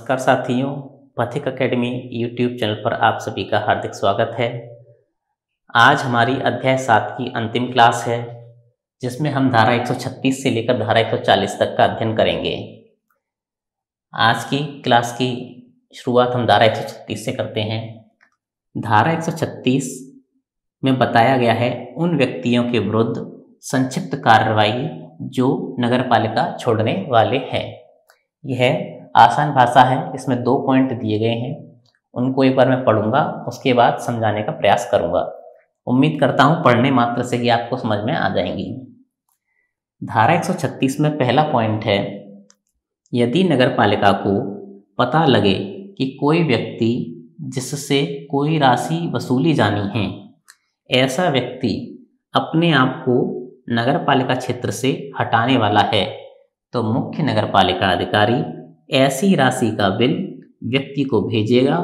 नमस्कार साथियों, पथिक अकेडमी यूट्यूब चैनल पर आप सभी का हार्दिक स्वागत है। आज हमारी अध्याय 7 की अंतिम क्लास है, जिसमें हम धारा 136 से लेकर धारा 140 तक का अध्ययन करेंगे। आज की क्लास की शुरुआत हम धारा 136 से करते हैं। धारा 136 में बताया गया है उन व्यक्तियों के विरुद्ध संक्षिप्त कार्रवाई जो नगरपालिका छोड़ने वाले हैं। यह आसान भाषा है, इसमें 2 पॉइंट दिए गए हैं, उनको एक बार मैं पढ़ूंगा, उसके बाद समझाने का प्रयास करूंगा। उम्मीद करता हूं पढ़ने मात्र से ही आपको समझ में आ जाएंगी। धारा 136 में पहला पॉइंट है, यदि नगरपालिका को पता लगे कि कोई व्यक्ति जिससे कोई राशि वसूली जानी है, ऐसा व्यक्ति अपने आप को नगरपालिका क्षेत्र से हटाने वाला है, तो मुख्य नगरपालिका अधिकारी ऐसी राशि का बिल व्यक्ति को भेजेगा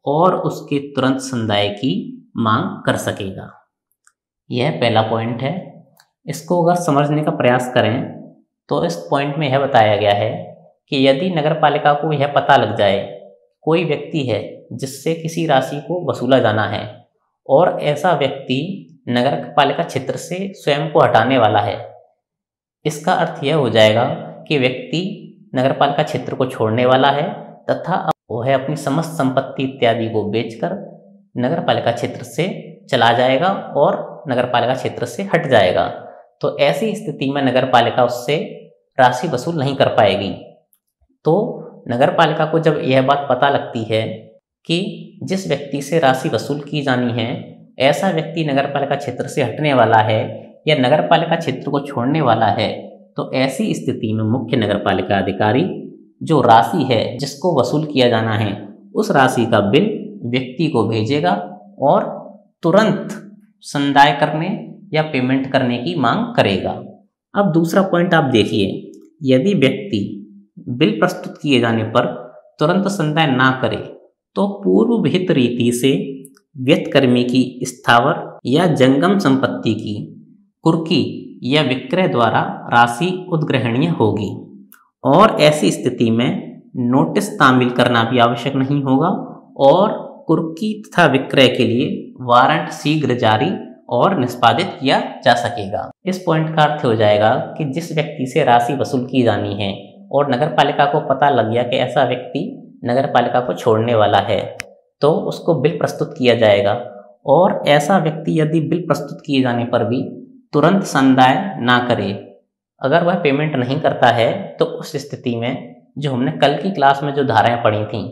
और उसके तुरंत संदाय की मांग कर सकेगा। यह पहला पॉइंट है। इसको अगर समझने का प्रयास करें तो इस पॉइंट में यह बताया गया है कि यदि नगरपालिका को यह पता लग जाए कोई व्यक्ति है जिससे किसी राशि को वसूला जाना है और ऐसा व्यक्ति नगरपालिका क्षेत्र से स्वयं को हटाने वाला है, इसका अर्थ यह हो जाएगा कि व्यक्ति नगरपालिका क्षेत्र को छोड़ने वाला है तथा वह अपनी समस्त संपत्ति इत्यादि को बेचकर नगरपालिका क्षेत्र से चला जाएगा और नगरपालिका क्षेत्र से हट जाएगा। तो ऐसी स्थिति में नगरपालिका उससे राशि वसूल नहीं कर पाएगी। तो नगरपालिका को जब यह बात पता लगती है कि जिस व्यक्ति से राशि वसूल की जानी है, ऐसा व्यक्ति नगरपालिका क्षेत्र से हटने वाला है या नगरपालिका क्षेत्र को छोड़ने वाला है, तो ऐसी स्थिति में मुख्य नगरपालिका अधिकारी जो राशि है जिसको वसूल किया जाना है, उस राशि का बिल व्यक्ति को भेजेगा और तुरंत संदाय करने या पेमेंट करने की मांग करेगा। अब दूसरा पॉइंट आप देखिए, यदि व्यक्ति बिल प्रस्तुत किए जाने पर तुरंत संदाय ना करे तो पूर्व विहित रीति से व्यक्तिकर्मी की स्थावर या जंगम संपत्ति की कुर्की या विक्रय द्वारा राशि उद्ग्रहणीय होगी और ऐसी स्थिति में नोटिस तामील करना भी आवश्यक नहीं होगा और कुर्की तथा विक्रय के लिए वारंट शीघ्र जारी और निष्पादित किया जा सकेगा। इस पॉइंट का अर्थ हो जाएगा कि जिस व्यक्ति से राशि वसूल की जानी है और नगरपालिका को पता लग गया कि ऐसा व्यक्ति नगरपालिका को छोड़ने वाला है, तो उसको बिल प्रस्तुत किया जाएगा और ऐसा व्यक्ति यदि बिल प्रस्तुत किए जाने पर भी तुरंत संदाय ना करे, अगर वह पेमेंट नहीं करता है, तो उस स्थिति में जो हमने कल की क्लास में जो धाराएं पढ़ी थीं,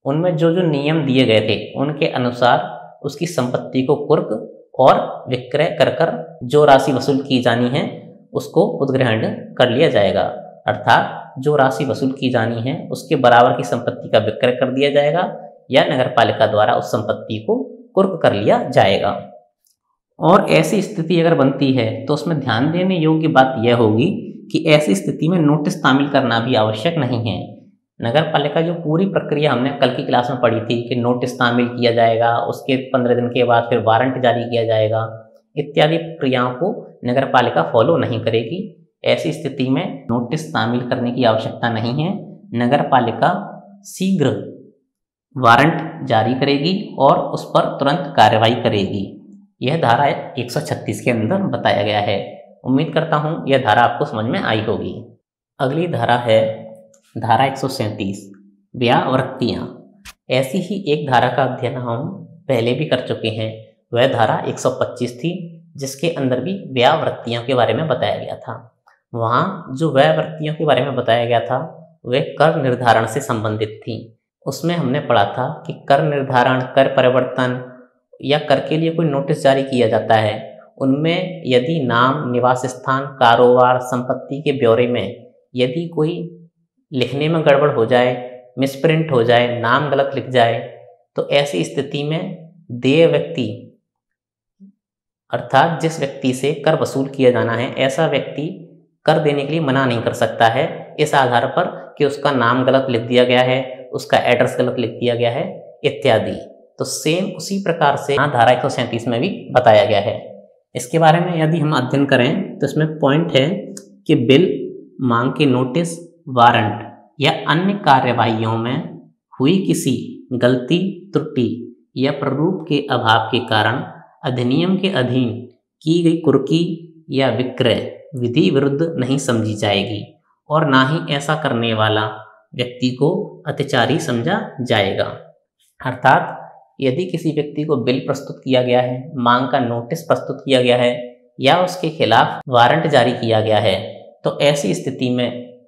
उनमें जो जो नियम दिए गए थे उनके अनुसार उसकी संपत्ति को कुर्क और विक्रय कर कर जो राशि वसूल की जानी है उसको उद्ग्रहण कर लिया जाएगा। अर्थात जो राशि वसूल की जानी है उसके बराबर की संपत्ति का विक्रय कर दिया जाएगा या नगरपालिका द्वारा उस संपत्ति को कुर्क कर लिया जाएगा। और ऐसी स्थिति अगर बनती है तो उसमें ध्यान देने योग्य बात यह होगी कि ऐसी स्थिति में नोटिस तामील करना भी आवश्यक नहीं है। नगरपालिका जो पूरी प्रक्रिया हमने कल की क्लास में पढ़ी थी कि नोटिस तामील किया जाएगा, उसके 15 दिन के बाद फिर वारंट जारी किया जाएगा, इत्यादि प्रक्रियाओं को नगरपालिका फॉलो नहीं करेगी। ऐसी स्थिति में नोटिस तामील करने की आवश्यकता नहीं है। नगरपालिका शीघ्र वारंट जारी करेगी और उस पर तुरंत कार्रवाई करेगी। यह धारा 136 के अंदर बताया गया है। उम्मीद करता हूं यह धारा आपको समझ में आई होगी। अगली धारा है धारा 137 व्यावृत्तियां। ऐसी ही एक धारा का अध्ययन हम पहले भी कर चुके हैं। वह धारा 125 थी, जिसके अंदर भी व्यावृत्तियों के बारे में बताया गया था। वहाँ जो व्यावृत्तियों के बारे में बताया गया था वे कर निर्धारण से संबंधित थी। उसमें हमने पढ़ा था कि कर निर्धारण, कर परिवर्तन या कर के लिए कोई नोटिस जारी किया जाता है, उनमें यदि नाम, निवास स्थान, कारोबार, संपत्ति के ब्यौरे में यदि कोई लिखने में गड़बड़ हो जाए, मिसप्रिंट हो जाए, नाम गलत लिख जाए, तो ऐसी स्थिति में देय व्यक्ति अर्थात जिस व्यक्ति से कर वसूल किया जाना है, ऐसा व्यक्ति कर देने के लिए मना नहीं कर सकता है इस आधार पर कि उसका नाम गलत लिख दिया गया है, उसका एड्रेस गलत लिख दिया गया है इत्यादि। तो सेम उसी प्रकार से धारा 137 में भी बताया गया है। इसके बारे में यदि हम अध्ययन करें तो इसमें पॉइंट है कि बिल, मांग के नोटिस, वारंट या अन्य कार्यवाहियों में हुई किसी गलती, त्रुटि या प्रारूप के अभाव के कारण अधिनियम के अधीन की गई कुर्की या विक्रय विधि विरुद्ध नहीं समझी जाएगी और ना ही ऐसा करने वाला व्यक्ति को अत्याचारी समझा जाएगा। अर्थात यदि किसी व्यक्ति को बिल प्रस्तुत किया गया है, मांग का नोटिस प्रस्तुत किया गया है या उसके खिलाफ वारंट जारी किया गया है, तो ऐसी स्थिति में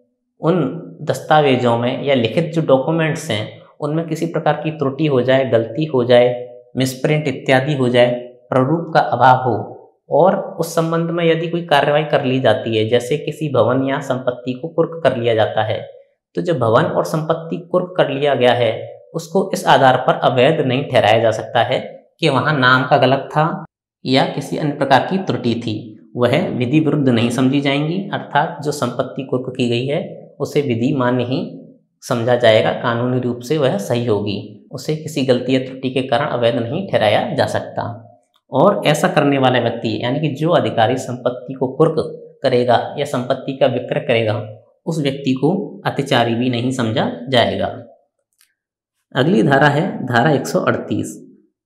उन दस्तावेजों में या लिखित जो डॉक्यूमेंट्स हैं उनमें किसी प्रकार की त्रुटि हो जाए, गलती हो जाए, मिसप्रिंट इत्यादि हो जाए, प्रारूप का अभाव हो और उस संबंध में यदि कोई कार्रवाई कर ली जाती है, जैसे किसी भवन या संपत्ति को कुर्क कर लिया जाता है, तो जो भवन और संपत्ति कुर्क कर लिया गया है उसको इस आधार पर अवैध नहीं ठहराया जा सकता है कि वहां नाम का गलत था या किसी अन्य प्रकार की त्रुटि थी, वह विधि विरुद्ध नहीं समझी जाएंगी। अर्थात जो संपत्ति कुर्क की गई है उसे विधि मान्य ही समझा जाएगा, कानूनी रूप से वह सही होगी, उसे किसी गलती या त्रुटि के कारण अवैध नहीं ठहराया जा सकता। और ऐसा करने वाला व्यक्ति यानी कि जो अधिकारी संपत्ति को कुर्क करेगा या संपत्ति का विक्रय करेगा, उस व्यक्ति को अत्याचारी भी नहीं समझा जाएगा। अगली धारा है धारा 138।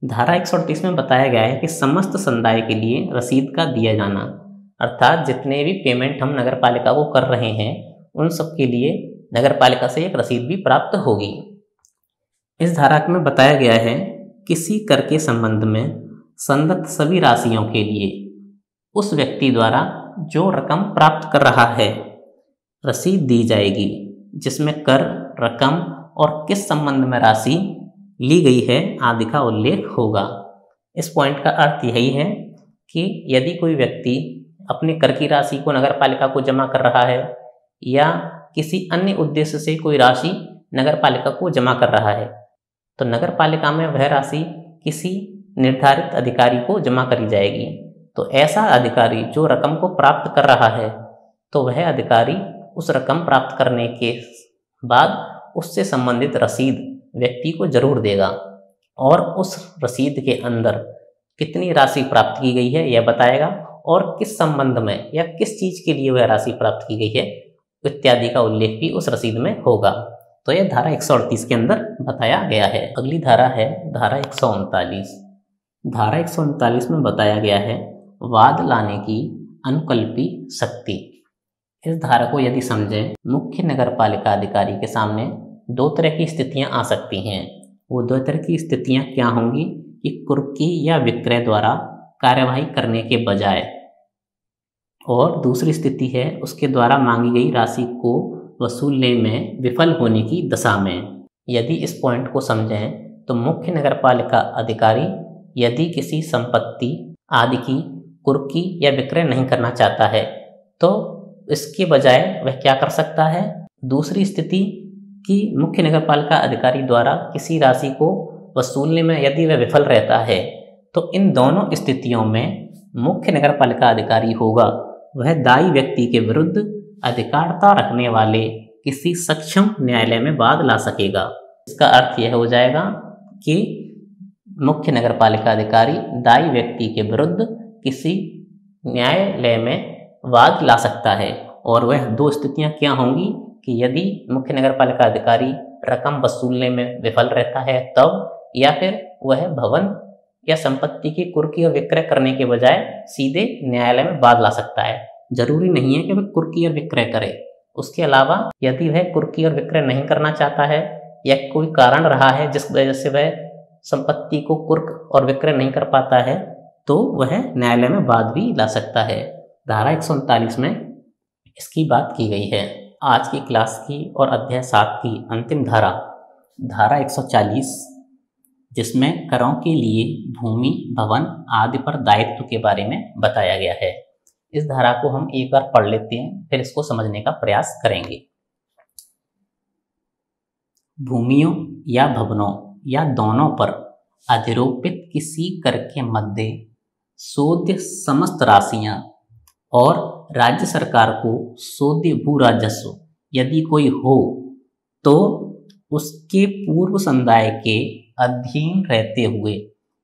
धारा 138 में बताया गया है कि समस्त समुदाय के लिए रसीद का दिया जाना, अर्थात जितने भी पेमेंट हम नगर पालिका को कर रहे हैं उन सब के लिए नगर पालिका से एक रसीद भी प्राप्त होगी। इस धारा में बताया गया है किसी कर के संबंध में संदत्त सभी राशियों के लिए उस व्यक्ति द्वारा जो रकम प्राप्त कर रहा है रसीद दी जाएगी, जिसमें कर, रकम और किस संबंध में राशि ली गई है आदि का उल्लेख होगा। इस पॉइंट का अर्थ यही है कि यदि कोई व्यक्ति अपने कर की राशि को नगर पालिका को जमा कर रहा है या किसी अन्य उद्देश्य से कोई राशि नगर पालिका को जमा कर रहा है, तो नगर पालिका में वह राशि किसी निर्धारित अधिकारी को जमा करी जाएगी। तो ऐसा अधिकारी जो रकम को प्राप्त कर रहा है, तो वह अधिकारी उस रकम प्राप्त करने के बाद उससे संबंधित रसीद व्यक्ति को जरूर देगा और उस रसीद के अंदर कितनी राशि प्राप्त की गई है यह बताएगा और किस संबंध में या किस चीज के लिए वह राशि प्राप्त की गई है इत्यादि का उल्लेख भी उस रसीद में होगा। तो यह धारा 138 के अंदर बताया गया है। अगली धारा है धारा 139। धारा 139 में बताया गया है वाद लाने की अनुकल्पी शक्ति। इस धारा को यदि समझें, मुख्य नगर पालिका अधिकारी के सामने दो तरह की स्थितियां आ सकती हैं। वो दो तरह की स्थितियां क्या होंगी कि कुर्की या विक्रय द्वारा कार्यवाही करने के बजाय, और दूसरी स्थिति है उसके द्वारा मांगी गई राशि को वसूलने में विफल होने की दशा में। यदि इस पॉइंट को समझें तो मुख्य नगर पालिका अधिकारी यदि किसी संपत्ति आदि की कुर्की या विक्रय नहीं करना चाहता है तो इसके बजाय वह क्या कर सकता है, दूसरी स्थिति कि मुख्य नगर पालिका अधिकारी द्वारा किसी राशि को वसूलने में यदि वह विफल रहता है, तो इन दोनों स्थितियों में मुख्य नगर पालिका अधिकारी होगा वह दायी व्यक्ति के विरुद्ध अधिकारता रखने वाले किसी सक्षम न्यायालय में वाद ला सकेगा। इसका अर्थ यह हो जाएगा कि मुख्य नगर पालिका अधिकारी दायी व्यक्ति के विरुद्ध किसी न्यायालय में वाद ला सकता है। और वह दो स्थितियां क्या होंगी कि यदि मुख्य नगर पालिका अधिकारी रकम वसूलने में विफल रहता है तब, या फिर वह भवन या संपत्ति की कुर्की और विक्रय करने के बजाय सीधे न्यायालय में वाद ला सकता है। जरूरी नहीं है कि वह कुर्की और विक्रय करे। उसके अलावा यदि वह कुर्की और विक्रय नहीं करना चाहता है या कोई कारण रहा है जिस वजह से वह संपत्ति को कुर्क और विक्रय नहीं कर पाता है, तो वह न्यायालय में वाद भी ला सकता है। धारा 139 में इसकी बात की गई है। आज की क्लास की और अध्याय 7 की अंतिम धारा, धारा 140, जिसमें करों के लिए भूमि, भवन आदि पर दायित्व के बारे में बताया गया है। इस धारा को हम एक बार पढ़ लेते हैं, फिर इसको समझने का प्रयास करेंगे। भूमियों या भवनों या दोनों पर अधिरोपित किसी कर के मध्य सोध्य समस्त राशियां और राज्य सरकार को सोध्य भू राजस्व यदि कोई हो तो उसके पूर्व समुदाय के अधीन रहते हुए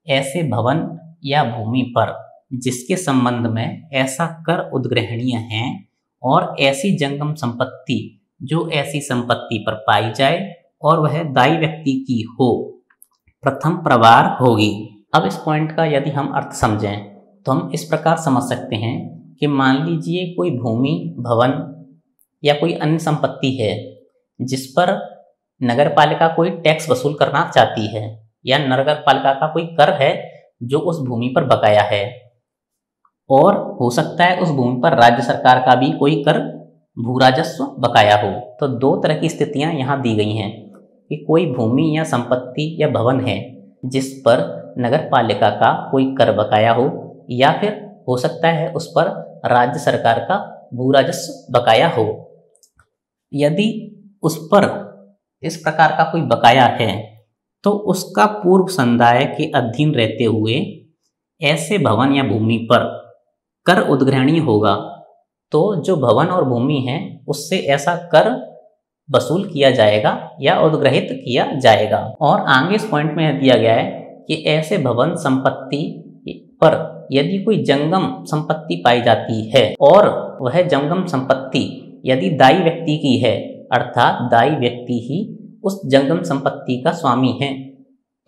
ऐसे भवन या भूमि पर जिसके संबंध में ऐसा कर उद्ग्रहणीय है और ऐसी जंगम संपत्ति जो ऐसी संपत्ति पर पाई जाए और वह दायी व्यक्ति की हो, प्रथम प्रवार होगी। अब इस पॉइंट का यदि हम अर्थ समझें तो हम इस प्रकार समझ सकते हैं कि मान लीजिए कोई भूमि, भवन या कोई अन्य संपत्ति है जिस पर नगर पालिका कोई टैक्स वसूल करना चाहती है, या नगर पालिका का कोई कर है जो उस भूमि पर बकाया है, और हो सकता है उस भूमि पर राज्य सरकार का भी कोई कर, भू राजस्व बकाया हो। तो दो तरह की स्थितियां यहाँ दी गई हैं कि कोई भूमि या संपत्ति या भवन है जिस पर नगर पालिका का कोई कर बकाया हो, या फिर हो सकता है उस पर राज्य सरकार का भू राजस्व बकाया हो। यदि उस पर इस प्रकार का कोई बकाया है तो उसका पूर्व संदाय के अधीन रहते हुए ऐसे भवन या भूमि पर कर उद्ग्रहणीय होगा। तो जो भवन और भूमि है उससे ऐसा कर वसूल किया जाएगा या उद्ग्रहित किया जाएगा। और आगे इस पॉइंट में दिया गया है कि ऐसे भवन संपत्ति पर यदि कोई जंगम संपत्ति पाई जाती है और वह जंगम संपत्ति यदि दायी व्यक्ति की है, अर्थात दायी व्यक्ति ही उस जंगम संपत्ति का स्वामी है,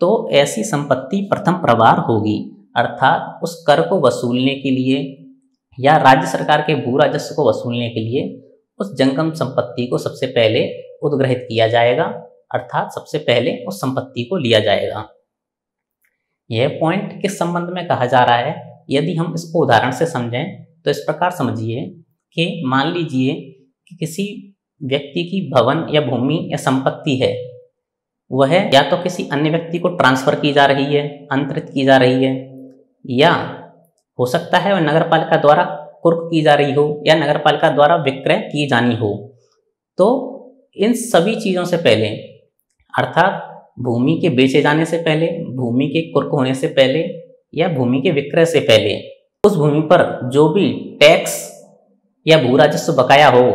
तो ऐसी संपत्ति प्रथम प्रवार होगी। अर्थात उस कर को वसूलने के लिए या राज्य सरकार के भू राजस्व को वसूलने के लिए उस जंगम संपत्ति को सबसे पहले उद्ग्रहित किया जाएगा, अर्थात सबसे पहले उस संपत्ति को लिया जाएगा। यह पॉइंट किस संबंध में कहा जा रहा है, यदि हम इसको उदाहरण से समझें तो इस प्रकार समझिए कि मान लीजिए कि किसी व्यक्ति की भवन या भूमि या संपत्ति है, वह या तो किसी अन्य व्यक्ति को ट्रांसफर की जा रही है, अंतरित की जा रही है, या हो सकता है वह नगर पालिका द्वारा कुर्क की जा रही हो या नगर पालिका द्वारा विक्रय की जानी हो। तो इन सभी चीज़ों से पहले, अर्थात भूमि के बेचे जाने से पहले, भूमि के कुर्क होने से पहले या भूमि के विक्रय से पहले, उस भूमि पर जो भी टैक्स या भू राजस्व बकाया हो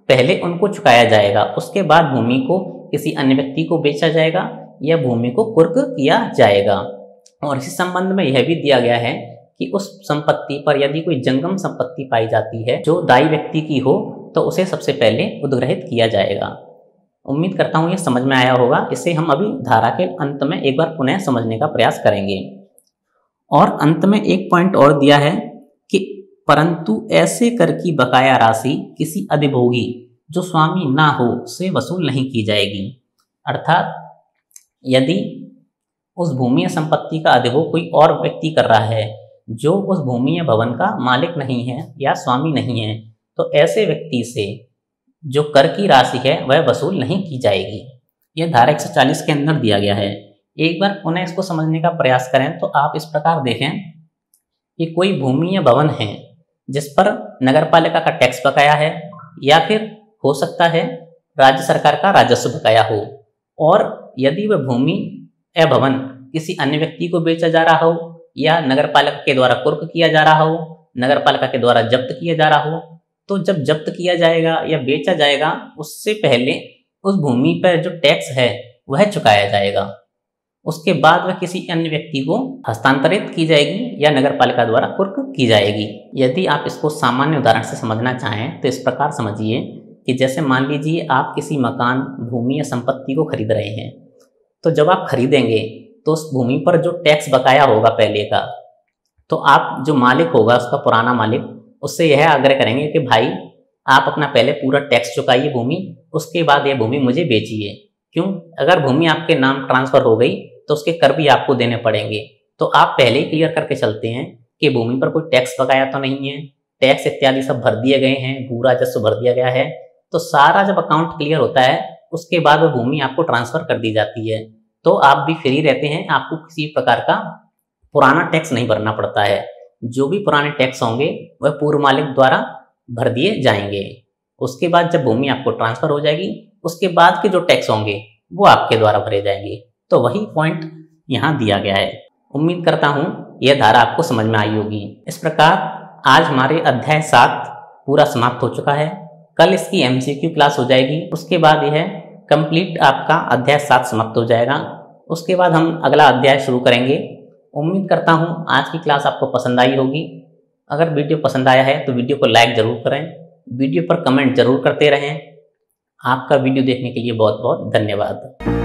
पहले उनको चुकाया जाएगा। उसके बाद भूमि को किसी अन्य व्यक्ति को बेचा जाएगा या भूमि को कुर्क किया जाएगा। और इसी संबंध में यह भी दिया गया है कि उस संपत्ति पर यदि कोई जंगम संपत्ति पाई जाती है जो दायी व्यक्ति की हो तो उसे सबसे पहले उद्ग्रहित किया जाएगा। उम्मीद करता हूँ ये समझ में आया होगा। इसे हम अभी धारा के अंत में एक बार पुनः समझने का प्रयास करेंगे। और अंत में एक पॉइंट और दिया है कि परंतु ऐसे कर की बकाया राशि किसी अधिभोगी जो स्वामी ना हो से वसूल नहीं की जाएगी। अर्थात यदि उस भूमि या संपत्ति का अधिभोग कोई और व्यक्ति कर रहा है जो उस भूमि या भवन का मालिक नहीं है या स्वामी नहीं है, तो ऐसे व्यक्ति से जो कर की राशि है वह वसूल नहीं की जाएगी। यह धारा 140 के अंदर दिया गया है। एक बार पुनः इसको समझने का प्रयास करें तो आप इस प्रकार देखें कि कोई भूमि या भवन है जिस पर नगर पालिका का टैक्स बकाया है या फिर हो सकता है राज्य सरकार का राजस्व बकाया हो, और यदि वह भूमि या भवन किसी अन्य व्यक्ति को बेचा जा रहा हो या नगर पालिका के द्वारा कुर्क किया जा रहा हो, नगर पालिका के द्वारा जब्त किया जा रहा हो, तो जब जब्त किया जाएगा या बेचा जाएगा उससे पहले उस भूमि पर जो टैक्स है वह चुकाया जाएगा। उसके बाद वह किसी अन्य व्यक्ति को हस्तांतरित की जाएगी या नगर पालिका द्वारा कुर्क की जाएगी। यदि आप इसको सामान्य उदाहरण से समझना चाहें तो इस प्रकार समझिए कि जैसे मान लीजिए आप किसी मकान, भूमि या संपत्ति को खरीद रहे हैं, तो जब आप खरीदेंगे तो उस भूमि पर जो टैक्स बकाया होगा पहले का, तो आप जो मालिक होगा उसका पुराना मालिक, उससे यह आग्रह करेंगे कि भाई आप अपना पहले पूरा टैक्स चुकाइए भूमि, उसके बाद यह भूमि मुझे बेचिए। क्यों? अगर भूमि आपके नाम ट्रांसफर हो गई तो उसके कर भी आपको देने पड़ेंगे। तो आप पहले ही क्लियर करके चलते हैं कि भूमि पर कोई टैक्स बकाया तो नहीं है, टैक्स इत्यादि सब भर दिए गए हैं, भू राजस्व भर दिया गया है। तो सारा जब अकाउंट क्लियर होता है उसके बाद वो भूमि आपको ट्रांसफर कर दी जाती है, तो आप भी फ्री रहते हैं, आपको किसी प्रकार का पुराना टैक्स नहीं भरना पड़ता है। जो भी पुराने टैक्स होंगे वह पूर्व मालिक द्वारा भर दिए जाएंगे। उसके बाद जब भूमि आपको ट्रांसफर हो जाएगी उसके बाद के जो टैक्स होंगे वो आपके द्वारा भरे जाएंगे। तो वही पॉइंट यहाँ दिया गया है। उम्मीद करता हूँ यह धारा आपको समझ में आई होगी। इस प्रकार आज हमारे अध्याय 7 पूरा समाप्त हो चुका है। कल इसकी MCQ क्लास हो जाएगी, उसके बाद यह कंप्लीट आपका अध्याय 7 समाप्त हो जाएगा। उसके बाद हम अगला अध्याय शुरू करेंगे। उम्मीद करता हूँ आज की क्लास आपको पसंद आई होगी। अगर वीडियो पसंद आया है तो वीडियो को लाइक ज़रूर करें, वीडियो पर कमेंट जरूर करते रहें। आपका वीडियो देखने के लिए बहुत बहुत धन्यवाद।